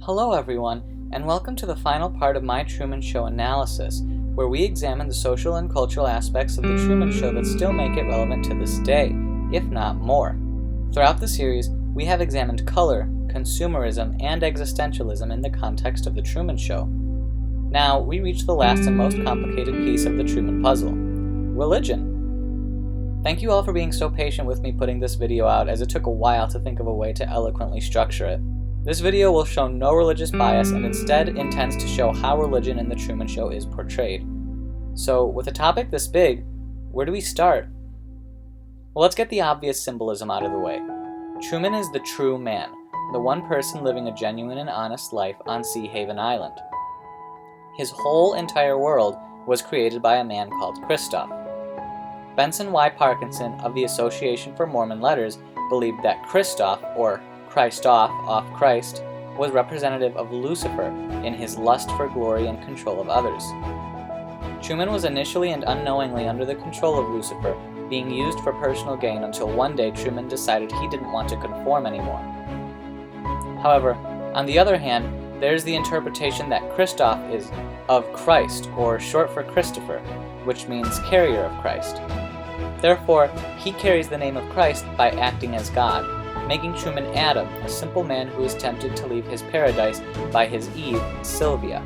Hello everyone, and welcome to the final part of my Truman Show analysis, where we examine the social and cultural aspects of the Truman Show that still make it relevant to this day, if not more. Throughout the series, we have examined color, consumerism, and existentialism in the context of the Truman Show. Now, we reach the last and most complicated piece of the Truman puzzle: religion. Thank you all for being so patient with me putting this video out, as it took a while to think of a way to eloquently structure it. This video will show no religious bias and instead intends to show how religion in the Truman Show is portrayed. So, with a topic this big, where do we start? Well, let's get the obvious symbolism out of the way. Truman is the true man, the one person living a genuine and honest life on Sea Haven Island. His whole entire world was created by a man called Christof. Benson Y. Parkinson of the Association for Mormon Letters believed that Christof, or Christof off Christ, was representative of Lucifer in his lust for glory and control of others. Truman was initially and unknowingly under the control of Lucifer, being used for personal gain until one day Truman decided he didn't want to conform anymore. However, on the other hand, there's the interpretation that Christof is of Christ, or short for Christopher, which means carrier of Christ. Therefore, he carries the name of Christ by acting as God, making Truman Adam, a simple man who is tempted to leave his paradise by his Eve, Sylvia.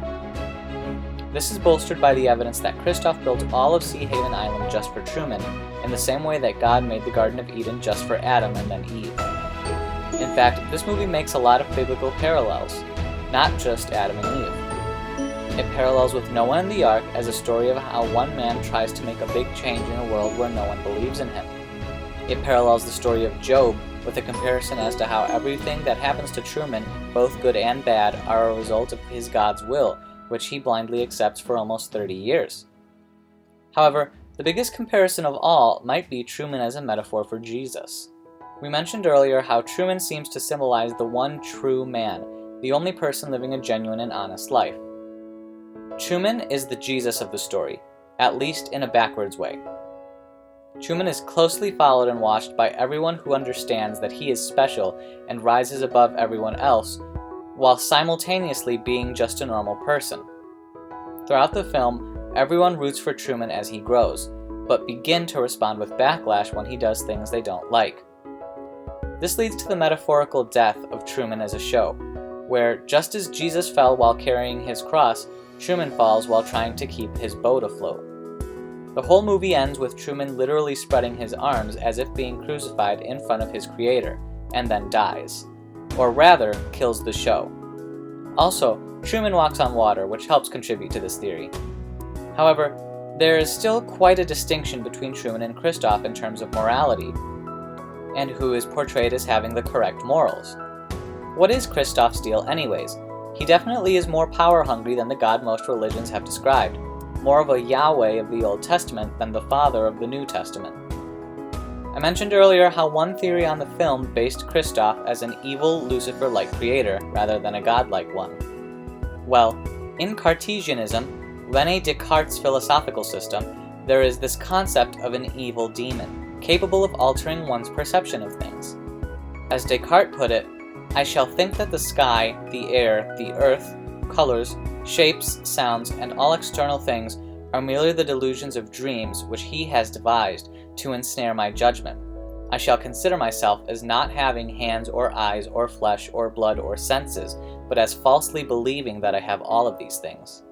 This is bolstered by the evidence that Christof built all of Sea Haven Island just for Truman, in the same way that God made the Garden of Eden just for Adam and then Eve. In fact, this movie makes a lot of biblical parallels, not just Adam and Eve. It parallels with Noah and the Ark as a story of how one man tries to make a big change in a world where no one believes in him. It parallels the story of Job with a comparison as to how everything that happens to Truman, both good and bad, are a result of his God's will, which he blindly accepts for almost 30 years. However, the biggest comparison of all might be Truman as a metaphor for Jesus. We mentioned earlier how Truman seems to symbolize the one true man, the only person living a genuine and honest life. Truman is the Jesus of the story, at least in a backwards way. Truman is closely followed and watched by everyone who understands that he is special and rises above everyone else, while simultaneously being just a normal person. Throughout the film, everyone roots for Truman as he grows, but begin to respond with backlash when he does things they don't like. This leads to the metaphorical death of Truman as a show, where just as Jesus fell while carrying his cross, Truman falls while trying to keep his boat afloat. The whole movie ends with Truman literally spreading his arms as if being crucified in front of his creator, and then dies. Or rather, kills the show. Also, Truman walks on water, which helps contribute to this theory. However, there is still quite a distinction between Truman and Christof in terms of morality, and who is portrayed as having the correct morals. What is Christof's deal anyways? He definitely is more power-hungry than the God most religions have described, more of a Yahweh of the Old Testament than the Father of the New Testament. I mentioned earlier how one theory on the film based Christof as an evil Lucifer-like creator rather than a godlike one. Well, in Cartesianism, René Descartes' philosophical system, there is this concept of an evil demon, capable of altering one's perception of things. As Descartes put it, "I shall think that the sky, the air, the earth, colors, shapes, sounds, and all external things are merely the delusions of dreams which he has devised to ensnare my judgment. I shall consider myself as not having hands or eyes or flesh or blood or senses, but as falsely believing that I have all of these things."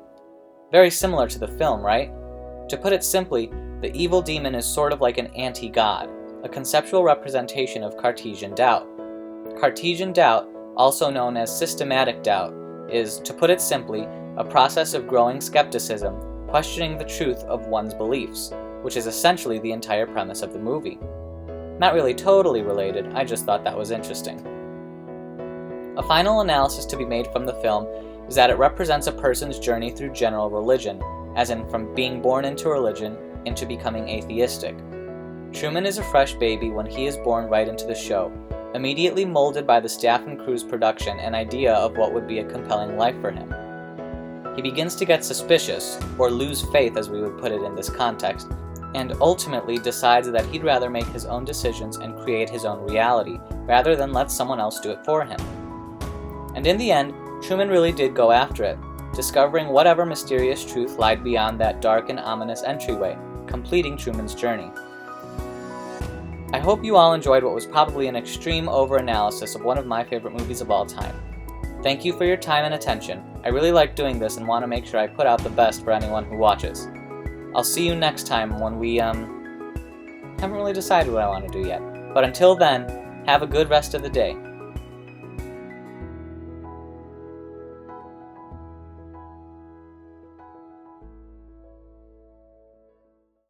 Very similar to the film, right? To put it simply, the evil demon is sort of like an anti-god, a conceptual representation of Cartesian doubt. Cartesian doubt, also known as systematic doubt, is, to put it simply, a process of growing skepticism, questioning the truth of one's beliefs, which is essentially the entire premise of the movie. Not really totally related, I just thought that was interesting. A final analysis to be made from the film is that it represents a person's journey through general religion, as in from being born into religion into becoming atheistic. Truman is a fresh baby when he is born right into the show, immediately molded by the staff and crew's production and idea of what would be a compelling life for him. He begins to get suspicious, or lose faith as we would put it in this context, and ultimately decides that he'd rather make his own decisions and create his own reality, rather than let someone else do it for him. And in the end, Truman really did go after it, discovering whatever mysterious truth lied beyond that dark and ominous entryway, completing Truman's journey. I hope you all enjoyed what was probably an extreme over-analysis of one of my favorite movies of all time. Thank you for your time and attention. I really like doing this and want to make sure I put out the best for anyone who watches. I'll see you next time when we, haven't really decided what I want to do yet. But until then, have a good rest of the day.